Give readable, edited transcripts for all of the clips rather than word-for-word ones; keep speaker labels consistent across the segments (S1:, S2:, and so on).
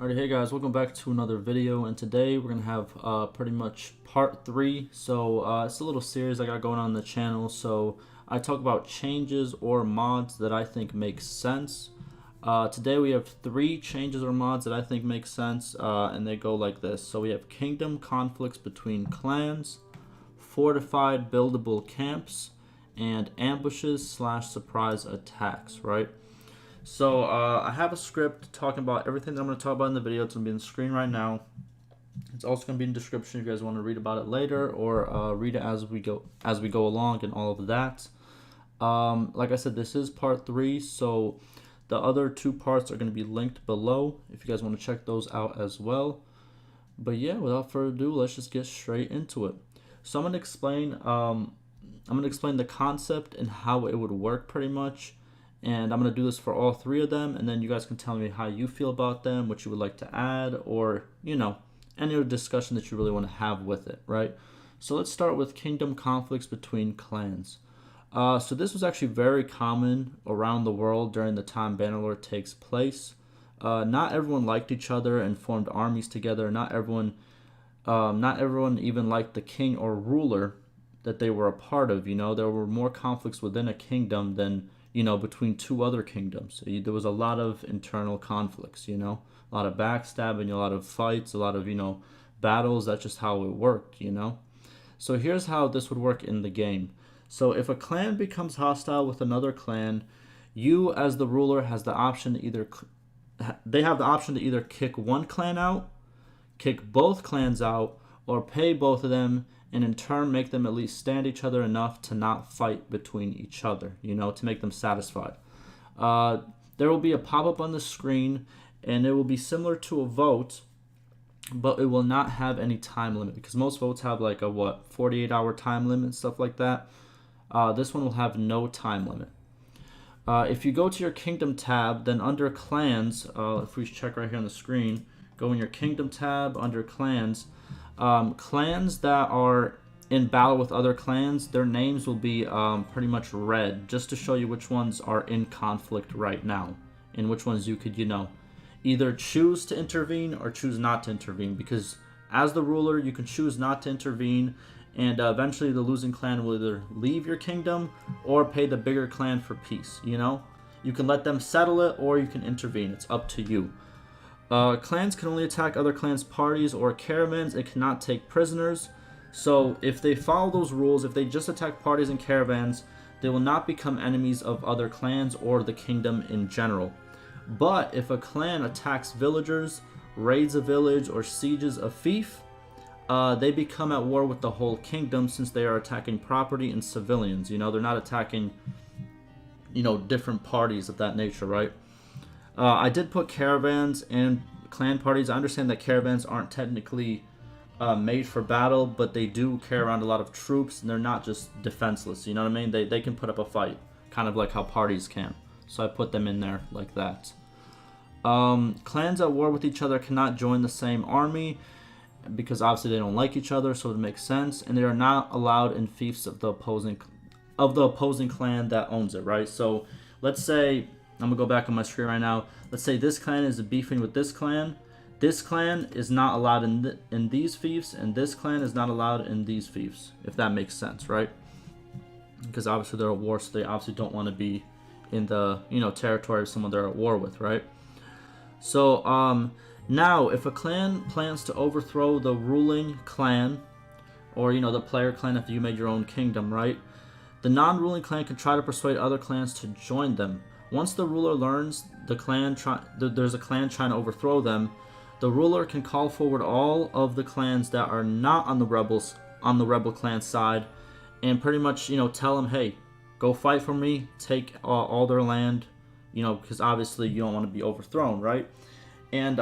S1: Alright, hey guys, welcome back to another video, and today we're gonna have pretty much part 3. So it's a little series I got going on the channel. So I talk about changes or mods that I think make sense. Today we have 3 changes or mods that I think make sense, and they go like this. So we have kingdom conflicts between clans, fortified buildable camps, and ambushes / surprise attacks, right? So I have a script talking about everything that I'm going to talk about in the video. It's going to be on the screen right now. It's also going to be in the description if you guys want to read about it later, or read it as we go along and all of that. Like I said, this is part 3, so the other 2 parts are going to be linked below if you guys want to check those out as well. But yeah, without further ado, let's just get straight into it. So I'm going to explain the concept and how it would work pretty much. And I'm going to do this for all 3 of them, and then you guys can tell me how you feel about them, what you would like to add, or, you know, any other discussion that you really want to have with it, right? So let's start with kingdom conflicts between clans. So this was actually very common around the world during the time Bannerlord takes place. Not everyone liked each other and formed armies together. Not everyone even liked the king or ruler that they were a part of. You know, there were more conflicts within a kingdom than, you know, between 2 other kingdoms. So there was a lot of internal conflicts, you know, a lot of backstabbing, a lot of fights, a lot of, you know, battles. That's just how it worked, you know. So here's how this would work in the game. So if a clan becomes hostile with another clan, you as the ruler has the option to either kick one clan out, kick both clans out, or pay both of them, and in turn make them at least stand each other enough to not fight between each other, you know, to make them satisfied. There will be a pop-up on the screen, and it will be similar to a vote, but it will not have any time limit, because most votes have like a 48-hour time limit and stuff like that. This one will have no time limit. If you go to your kingdom tab, then under clans, if we check right here on the screen, go in your kingdom tab under clans. Clans that are in battle with other clans, their names will be pretty much red, just to show you which ones are in conflict right now, and which ones you could, you know, either choose to intervene or choose not to intervene, because as the ruler you can choose not to intervene, and eventually the losing clan will either leave your kingdom or pay the bigger clan for peace. You know, you can let them settle it, or you can intervene. It's up to you. Clans can only attack other clans' parties or caravans. It cannot take prisoners. So if they follow those rules, if they just attack parties and caravans, they will not become enemies of other clans or the kingdom in general. But if a clan attacks villagers, raids a village, or sieges a fief, they become at war with the whole kingdom, since they are attacking property and civilians. You know, they're not attacking, you know, different parties of that nature, right? I did put caravans and clan parties. I understand that caravans aren't technically made for battle, but they do carry around a lot of troops, and they're not just defenseless. You know what I mean? They can put up a fight, kind of like how parties can. So I put them in there like that. Clans at war with each other cannot join the same army, because obviously they don't like each other, so it makes sense. And they are not allowed in fiefs of the opposing clan that owns it, right? So let's say, I'm gonna go back on my screen right now. Let's say this clan is beefing with this clan. This clan is not allowed in these fiefs, and this clan is not allowed in these fiefs, if that makes sense, right? Because obviously they're at war, so they obviously don't want to be in the, you know, territory of someone they're at war with, right? So now if a clan plans to overthrow the ruling clan, or, you know, the player clan if you made your own kingdom, right? The non-ruling clan can try to persuade other clans to join them. Once the ruler learns there's a clan trying to overthrow them, the ruler can call forward all of the clans that are not on the rebel clan side, and pretty much, you know, tell them, hey, go fight for me, take all their land, you know, because obviously you don't want to be overthrown, right? And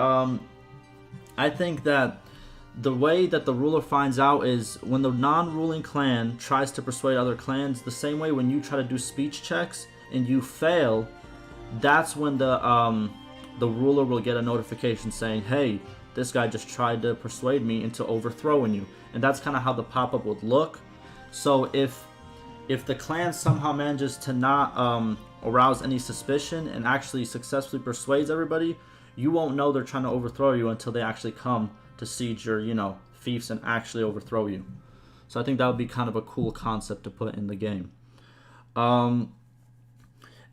S1: I think that the way that the ruler finds out is when the non-ruling clan tries to persuade other clans, the same way when you try to do speech checks and you fail, that's when the ruler will get a notification saying, hey, this guy just tried to persuade me into overthrowing you. And that's kind of how the pop-up would look. So if the clan somehow manages to not arouse any suspicion and actually successfully persuades everybody, you won't know they're trying to overthrow you until they actually come to siege your, fiefs and actually overthrow you. So I think that would be kind of a cool concept to put in the game.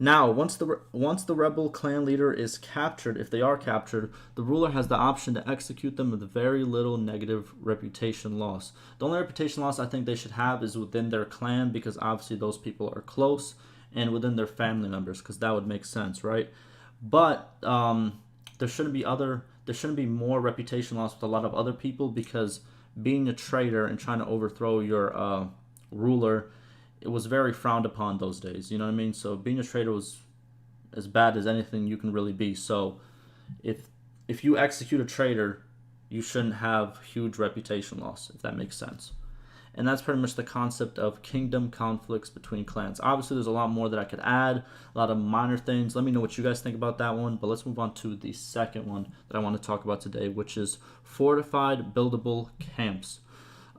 S1: Now, once the rebel clan leader is captured, if they are captured, the ruler has the option to execute them with very little negative reputation loss. The only reputation loss I think they should have is within their clan, because obviously those people are close, and within their family members, because that would make sense, right? But there shouldn't be more reputation loss with a lot of other people, because being a traitor and trying to overthrow your ruler, it was very frowned upon those days. You know what I mean? So being a traitor was as bad as anything you can really be. So if you execute a traitor, you shouldn't have huge reputation loss, if that makes sense. And that's pretty much the concept of kingdom conflicts between clans. Obviously, there's a lot more that I could add, a lot of minor things. Let me know what you guys think about that one. But let's move on to the second one that I want to talk about today, which is Fortified Buildable Camps.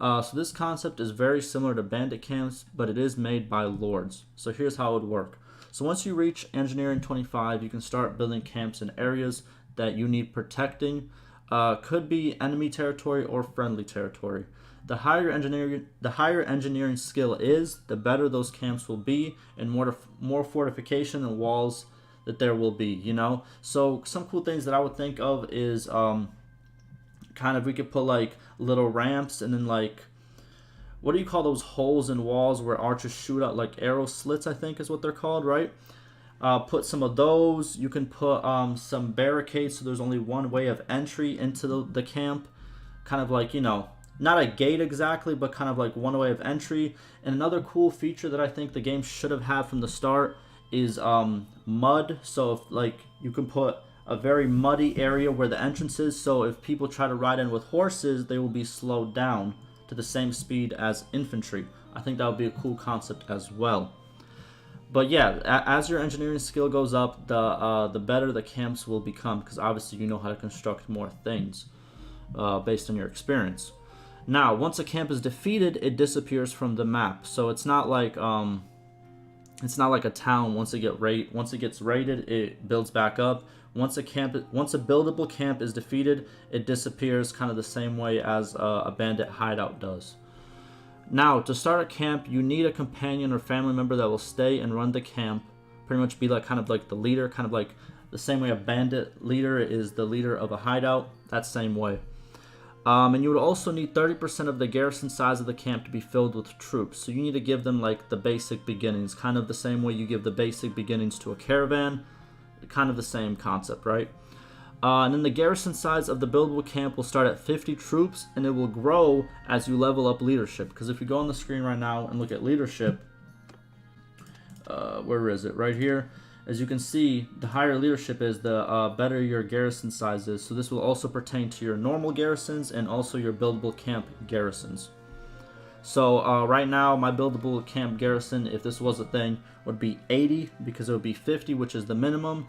S1: So this concept is very similar to bandit camps, but it is made by lords. So here's how it would work. So once you reach engineering 25, you can start building camps in areas that you need protecting. Could be enemy territory or friendly territory. The higher engineering skill is, the better those camps will be, and more fortification and walls that there will be. So some cool things that I would think of is we could put like little ramps, and then like, what do you call those holes in walls where archers shoot out, like arrow slits, I think is what they're called, right? Put some of those. You can put some barricades, so there's only one way of entry into the camp, kind of like, not a gate exactly, but kind of like one way of entry. And another cool feature that I think the game should have had from the start is mud. So if like you can put a very muddy area where the entrance is, so if people try to ride in with horses, they will be slowed down to the same speed as infantry. I think that would be a cool concept as well. But yeah, as your engineering skill goes up, the better the camps will become, because obviously you know how to construct more things based on your experience. Now, once a camp is defeated, it disappears from the map. So it's not like a town. Once it gets raided, it builds back up. Once a buildable camp is defeated, it disappears, kind of the same way as a bandit hideout does. Now, to start a camp, you need a companion or family member that will stay and run the camp. Pretty much be like kind of like the leader, kind of like the same way a bandit leader is the leader of a hideout. That same way. And you would also need 30% of the garrison size of the camp to be filled with troops. So you need to give them like the basic beginnings, kind of the same way you give the basic beginnings to a caravan. Kind of the same concept, right? And then the garrison size of the buildable camp will start at 50 troops, and it will grow as you level up leadership. Because if you go on the screen right now and look at leadership, where is it? Right here. As you can see, the higher leadership is, the better your garrison size is. So this will also pertain to your normal garrisons and also your buildable camp garrisons. So right now, my buildable camp garrison, if this was a thing, would be 80, because it would be 50, which is the minimum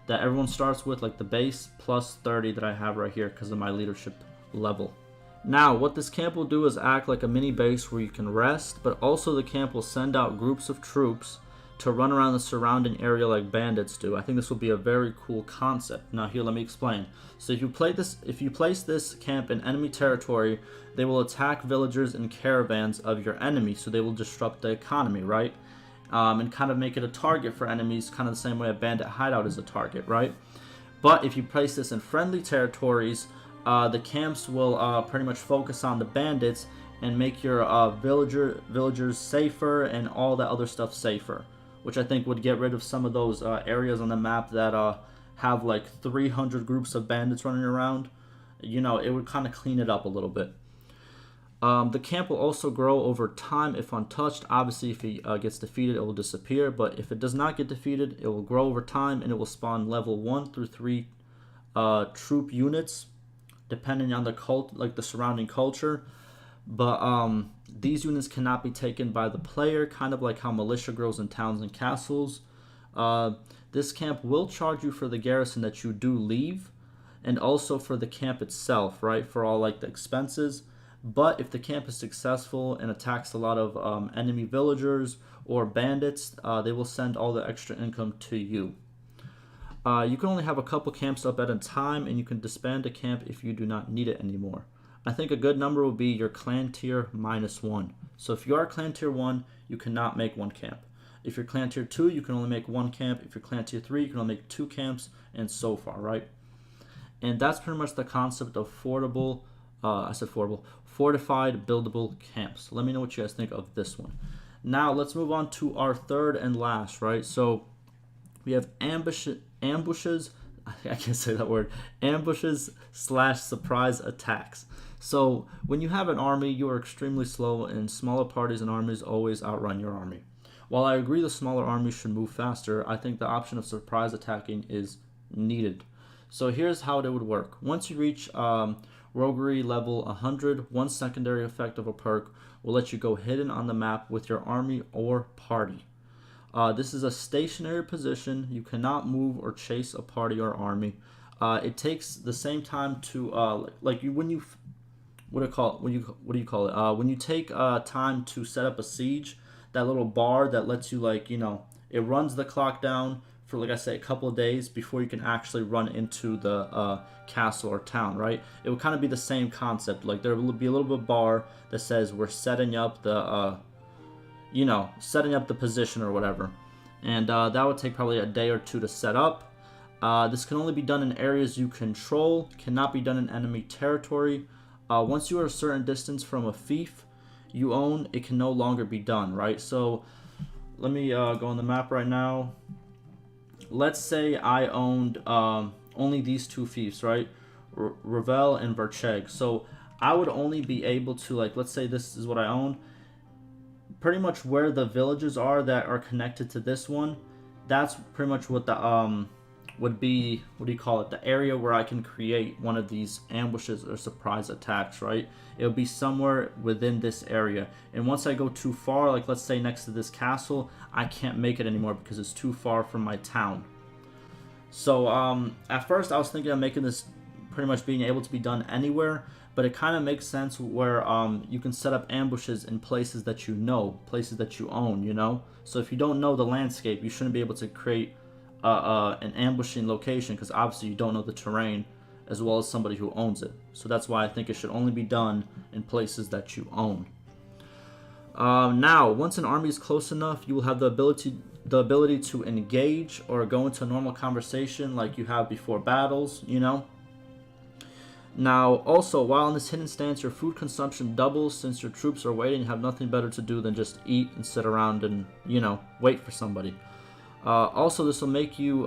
S1: that everyone starts with, like the base, plus 30 that I have right here because of my leadership level. Now, what this camp will do is act like a mini base where you can rest, but also the camp will send out groups of troops to run around the surrounding area like bandits do. I think this will be a very cool concept. Now here, let me explain. So if you place this camp in enemy territory, they will attack villagers and caravans of your enemy, so they will disrupt the economy, right? And kind of make it a target for enemies, kind of the same way a bandit hideout is a target, right? But if you place this in friendly territories, the camps will pretty much focus on the bandits and make your villagers safer and all that other stuff safer, which I think would get rid of some of those areas on the map that have like 300 groups of bandits running around. It would kind of clean it up a little bit. The camp will also grow over time if untouched. Obviously, if he gets defeated, it will disappear. But if it does not get defeated, it will grow over time, and it will spawn level 1 through 3 troop units, depending on the surrounding culture. But these units cannot be taken by the player, kind of like how militia grows in towns and castles. This camp will charge you for the garrison that you do leave, and also for the camp itself, right? For all like the expenses. But if the camp is successful and attacks a lot of enemy villagers or bandits, they will send all the extra income to you. You can only have a couple camps up at a time, and you can disband a camp if you do not need it anymore. I think a good number will be your clan tier -1. So if you are clan tier 1, you cannot make 1 camp. If you're clan tier 2, you can only make 1 camp. If you're clan tier 3, you can only make 2 camps, and so far, right? And that's pretty much the concept of fortified buildable camps. Let me know what you guys think of this one. Now let's move on to our third and last, right? So we have ambushes. I can't say that word. Ambushes/surprise attacks. So when you have an army, you are extremely slow, and smaller parties and armies always outrun your army. While I agree the smaller armies should move faster, I think the option of surprise attacking is needed. So here's how it would work. Once you reach roguery level 100, one secondary effect of a perk will let you go hidden on the map with your army or party. This is a stationary position. You cannot move or chase a party or army. It takes the same time to when you take time to set up a siege, that little bar that lets you it runs the clock down for, like I say, a couple of days before you can actually run into the castle or town, right? It would kind of be the same concept. Like there will be a little bit of bar that says we're setting up the setting up the position or whatever, and that would take probably a day or two to set up. This can only be done in areas you control, cannot be done in enemy territory. Once you are a certain distance from a fief you own, it can no longer be done, right? So let me go on the map right now. Let's say I owned only these 2 fiefs, right? Revel and Vercheg. So I would only be able to, let's say this is what I own. Pretty much where the villages are that are connected to this one, that's pretty much what the would be, the area where I can create one of these ambushes or surprise attacks, right? It would be somewhere within this area. And once I go too far, like let's say next to this castle, I can't make it anymore because it's too far from my town. So at first I was thinking of making this pretty much being able to be done anywhere, but it kind of makes sense where you can set up ambushes in places that you know, places that you own, So if you don't know the landscape, you shouldn't be able to create an ambushing location, because obviously you don't know the terrain as well as somebody who owns it. So that's why I think it should only be done in places that you own. Now, once an army is close enough, you will have the ability to engage or go into a normal conversation like you have before battles, Now, also, while in this hidden stance, your food consumption doubles since your troops are waiting and have nothing better to do than just eat and sit around and, wait for somebody. Also, this will make you,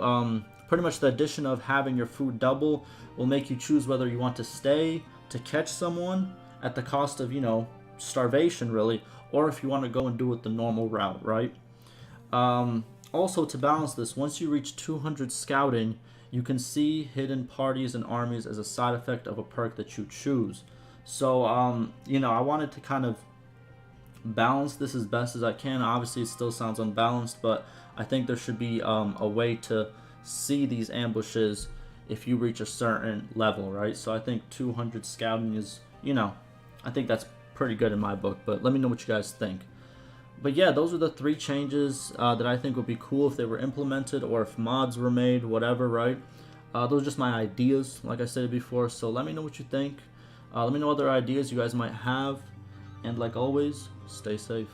S1: pretty much the addition of having your food double will make you choose whether you want to stay to catch someone at the cost of, starvation really, or if you want to go and do it the normal route, right? Also, to balance this, once you reach 200 scouting, you can see hidden parties and armies as a side effect of a perk that you choose. So, I wanted to kind of balance this as best as I can. Obviously, it still sounds unbalanced, but I think there should be a way to see these ambushes if you reach a certain level, right? So I think 200 scouting is, I think that's pretty good in my book, but let me know what you guys think. But yeah, those are the 3 changes that I think would be cool if they were implemented or if mods were made, whatever, right? Those are just my ideas, like I said before, so let me know what you think. Let me know other ideas you guys might have, and like always, stay safe.